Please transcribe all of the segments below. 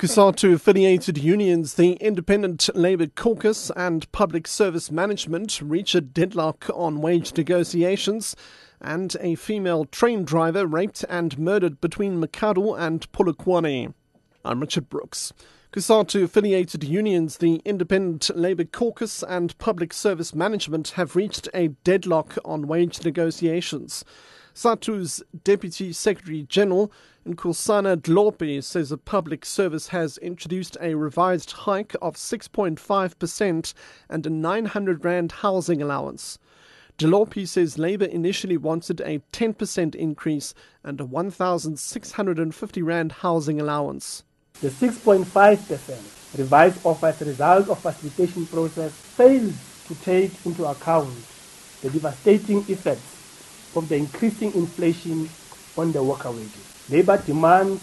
COSATU-affiliated unions, the Independent Labour Caucus and Public Service Management reach a deadlock on wage negotiations, and a female train driver raped and murdered between Makado and Polokwane. I'm Richard Brooks. COSATU-affiliated unions, the Independent Labour Caucus and Public Service Management have reached a deadlock on wage negotiations. SATU's Deputy Secretary-General, Nkosana Dlopi, says the public service has introduced a revised hike of 6.5% and a 900 Rand housing allowance. Dlopi says Labour initially wanted a 10% increase and a 1,650 Rand housing allowance. The 6.5% revised offer as a result of facilitation process fails to take into account the devastating effects of the increasing inflation on the worker wages. Labour demands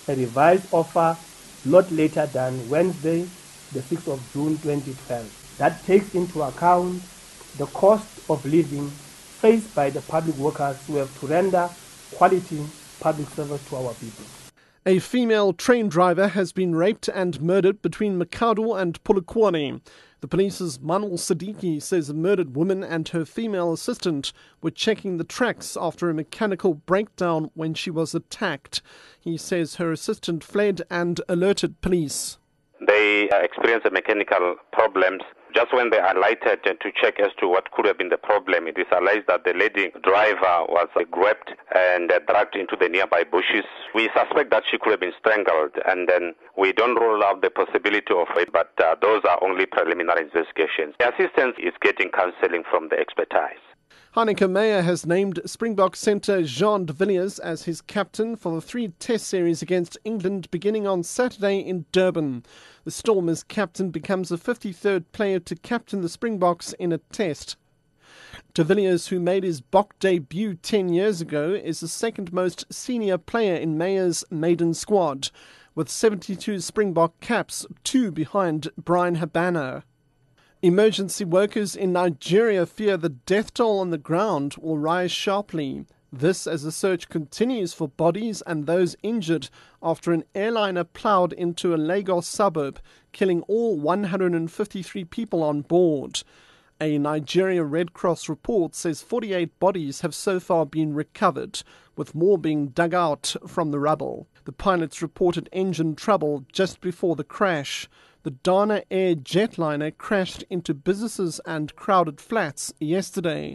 a revised offer not later than Wednesday, the 6th of June 2012. That takes into account the cost of living faced by the public workers who have to render quality public service to our people. A female train driver has been raped and murdered between Makado and Polokwane. The police's Manul Siddiqui says the murdered woman and her female assistant were checking the tracks after a mechanical breakdown when she was attacked. He says her assistant fled and alerted police. They experienced mechanical problems. Just when they alighted to check as to what could have been the problem, it is alleged that the lady driver was grabbed and dragged into the nearby bushes. We suspect that she could have been strangled, and then we don't rule out the possibility of it, but those are only preliminary investigations. The assistance is getting counselling from the expertise. Heineken Meyer has named Springbok centre Jean de Villiers as his captain for the 3-test series against England beginning on Saturday in Durban. The Stormers captain becomes the 53rd player to captain the Springboks in a test. De Villiers, who made his Bok debut 10 years ago, is the second most senior player in Meyer's maiden squad, with 72 Springbok caps, 2 behind Brian Habana. Emergency workers in Nigeria fear the death toll on the ground will rise sharply. This as the search continues for bodies and those injured after an airliner ploughed into a Lagos suburb, killing all 153 people on board. A Nigeria Red Cross report says 48 bodies have so far been recovered, with more being dug out from the rubble. The pilots reported engine trouble just before the crash. The Dana Air jetliner crashed into businesses and crowded flats yesterday.